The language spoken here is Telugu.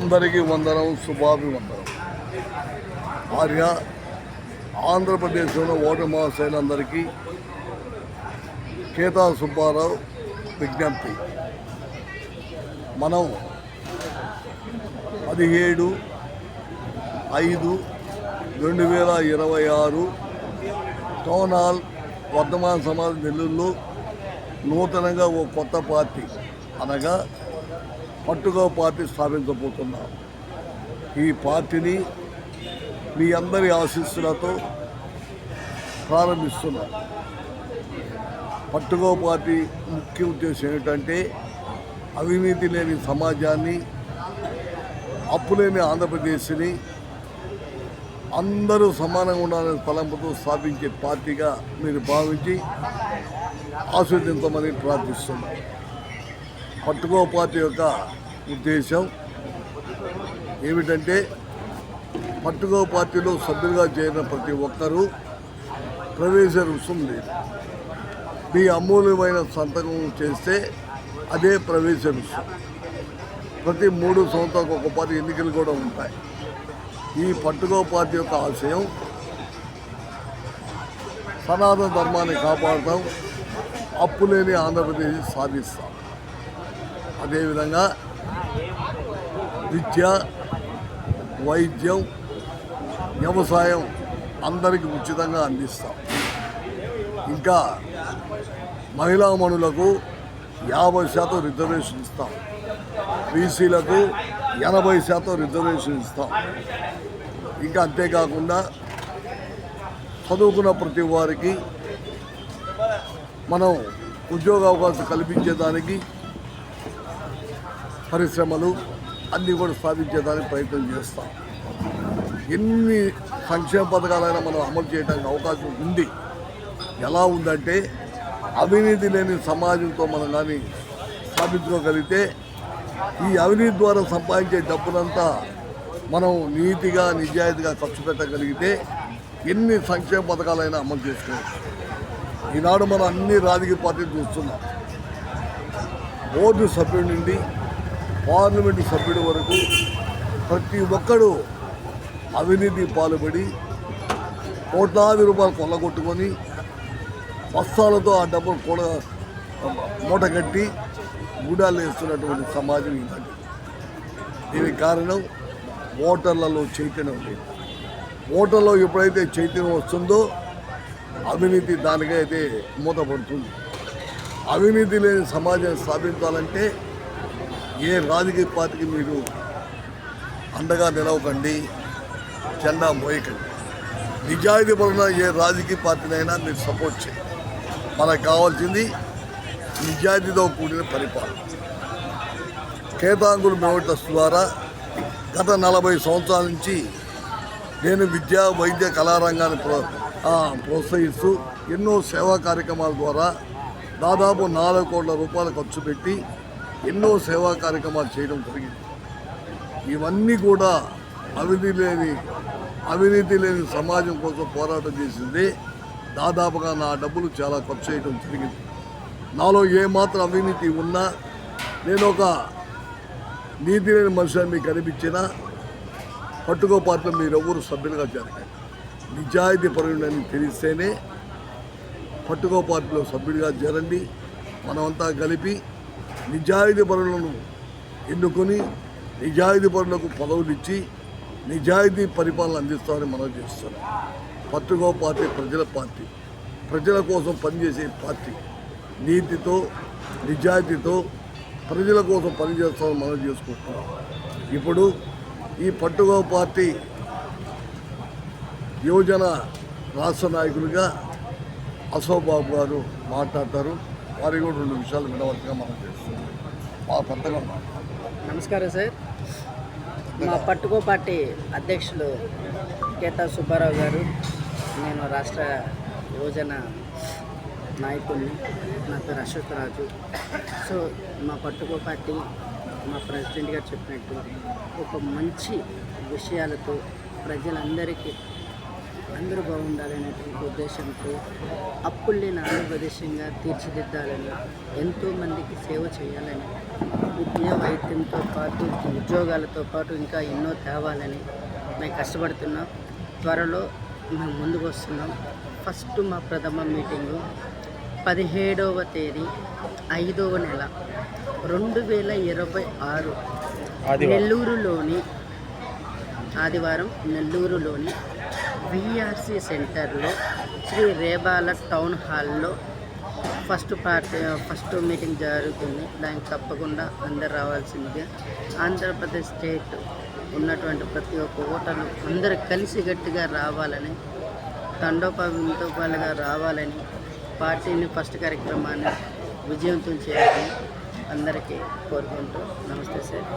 అందరికీ వందనం, శుభాభివందనం. ఆర్య ఆంధ్రప్రదేశ్లో ఓటర్ మహాశైలందరికీ కేతా సుబ్బారావు విజ్ఞప్తి. మనం 17/5/2026 టౌన్ హాల్ వర్ధమాన సమాజ్ నెల్లూరులో నూతనంగా ఓ కొత్త పార్టీ అనగా పట్టుకో పార్టీ స్థాపించబోతున్నాం. ఈ పార్టీని మీ అందరి ఆశీస్సులతో ప్రారంభిస్తున్నాం. పట్టుకో పార్టీ ముఖ్య ఉద్దేశం ఏమిటంటే అవినీతి లేని సమాజాన్ని, అప్పు లేని ఆంధ్రప్రదేశ్ని అందరూ సమానంగా ఉండాలనే తలంపుతో స్థాపించే పార్టీగా మీరు భావించి ఆస్వాదించమని ప్రార్థిస్తున్నాం. పట్టుకో పార్టీ యొక్క ఉద్దేశం ఏమిటంటే పట్టుకో పార్టీలో సభ్యులుగా చేరిన ప్రతి ఒక్కరూ ప్రవేశ రుసుం లేదు. మీ అమూల్యమైన సంతకం చేస్తే అదే ప్రవేశ రుసుం. ప్రతి 3 సంవత్సరాలకు ఒక పార్టీ ఎన్నికలు కూడా ఉంటాయి. ఈ పట్టుకో పార్టీ యొక్క ఆశయం సనాతన ధర్మాన్ని కాపాడతాం, అప్పు లేని ఆంధ్రప్రదేశ్ సాధిస్తాం. అదేవిధంగా విద్య, వైద్యం, వ్యవసాయం అందరికీ ఉచితంగా అందిస్తాం. ఇంకా మహిళామణులకు 50% రిజర్వేషన్ ఇస్తాం. బీసీలకు 80% రిజర్వేషన్ ఇస్తాం. ఇంకా అంతేకాకుండా చదువుకున్న ప్రతి వారికి మనం ఉద్యోగ అవకాశం కల్పించేదానికి పరిశ్రమలు అన్నీ కూడా స్థాపించేదానికి ప్రయత్నం చేస్తాం. ఎన్ని సంక్షేమ పథకాలైనా మనం అమలు చేయడానికి అవకాశం ఉంది. ఎలా ఉందంటే అవినీతి లేని సమాజంతో మనం కానీ స్థాపించుకోగలిగితే ఈ అవినీతి ద్వారా సంపాదించే డబ్బునంతా మనం నీతిగా, నిజాయితీగా ఖర్చు పెట్టగలిగితే ఎన్ని సంక్షేమ పథకాలైనా అమలు చేసుకోవచ్చు. ఈనాడు మనం అన్ని రాజకీయ పార్టీలు చూస్తున్నాం. బోర్డు సభ్యుడి నుండి పార్లమెంటు సభ్యుడి వరకు ప్రతి ఒక్కరూ అవినీతి పాల్పడి కోట్లాది రూపాయలు కొల్లగొట్టుకొని బస్తాలతో ఆ డబ్బులు కూడా మూట కట్టి గూడాలు వేస్తున్నటువంటి సమాజం ఇలాంటిది. దీనికి కారణం ఓటర్లలో చైతన్యం లేదు. ఓటర్లో ఎప్పుడైతే చైతన్యం వస్తుందో అవినీతి దానికైతే మూతపడుతుంది. అవినీతి లేని సమాజం స్థాపించాలంటే ఏ రాజకీయ పార్టీకి మీరు అండగా నిలవకండి, జెండా మోయకండి. నిజాయితీ పరున ఏ రాజకీయ పార్టీనైనా మీరు సపోర్ట్ చేయండి. మనకు కావాల్సింది నిజాయితీతో కూడిన పరిపాలన. కేతాంగులు మెమోరియల్ ట్రస్ట్ ద్వారా గత 40 సంవత్సరాల నుంచి నేను విద్యా, వైద్య, కళారంగాన్ని ప్రోత్సహిస్తూ ఎన్నో సేవా కార్యక్రమాల ద్వారా దాదాపు 4 కోట్ల రూపాయలు ఖర్చు పెట్టి ఎన్నో సేవా కార్యక్రమాలు చేయడం జరిగింది. ఇవన్నీ కూడా అవినీతి లేని సమాజం కోసం పోరాటం చేసింది. దాదాపుగా నా డబ్బులు చాలా ఖర్చు చేయడం జరిగింది. నాలో ఏమాత్రం అవినీతి ఉన్నా, నేను ఒక నీతి లేని మనిషిని మీకు కనిపించినా పట్టుకో పార్టీలో మీరెవ్వరూ సభ్యులుగా చేరకండి. నిజాయితీ పరులని తెలిస్తేనే పట్టుకో పార్టీలో సభ్యుడిగా చేరండి. మనమంతా కలిపి నిజాయితీ పరులను ఎన్నుకొని నిజాయితీ పరులకు పదవులు ఇచ్చి నిజాయితీ పరిపాలన అందిస్తామని మనం చేస్తున్నాం. పట్టుకో పార్టీ ప్రజల పార్టీ, ప్రజల కోసం పనిచేసే పార్టీ. నీతితో, నిజాయితీతో ప్రజల కోసం పనిచేస్తామని మనం చేసుకుంటున్నాం. ఇప్పుడు ఈ పట్టుకో పార్టీ యువజన రాష్ట్ర నాయకులుగా అశోక్ బాబు గారు మాట్లాడతారు. వారికి కూడా 2 విషయాలు వినవలసిగా మనం చేస్తున్నాం. మా పెద్దగా నమస్కారం సార్. మా పట్టుకో పార్టీ అధ్యక్షులు కేతా సుబ్బారావు గారు, నేను రాష్ట్ర యువజన నాయకుడిని. నా పేరు అశోక్ రాజు. సో మా పట్టుకో పార్టీ మా ప్రెసిడెంట్ గారు చెప్పినట్టు ఒక మంచి విషయాలతో ప్రజలందరికీ అందరూ బాగుండాలనేటువంటి ఉద్దేశంతో అప్పులు లేని ఆంధ్రప్రదేశంగా తీర్చిదిద్దాలని, ఎంతోమందికి సేవ చేయాలని విద్య వైద్యంతో పాటు ఉద్యోగాలతో పాటు ఇంకా ఎన్నో తేవాలని మేము కష్టపడుతున్నాం. త్వరలో మేము ముందుకు వస్తున్నాం. ఫస్ట్ మా ప్రథమ మీటింగు 17వ తేదీ 5వ నెల 2026 నెల్లూరులోని ఆదివారం నెల్లూరులోని విఆర్సి సెంటర్లో శ్రీ రేబాల టౌన్ హాల్లో ఫస్ట్ మీటింగ్ జరుగుతుంది. దానికి తప్పకుండా అందరు రావాల్సిందిగా ఆంధ్రప్రదేశ్ స్టేట్ ఉన్నటువంటి ప్రతి ఒక్క ఓటర్లు అందరూ కలిసికట్టుగా రావాలని, తండోపవింతోపాలుగా రావాలని, పార్టీని ఫస్ట్ కార్యక్రమాన్ని విజయవంతం చేయాలని అందరికీ కోరుకుంటూ నమస్తే సార్.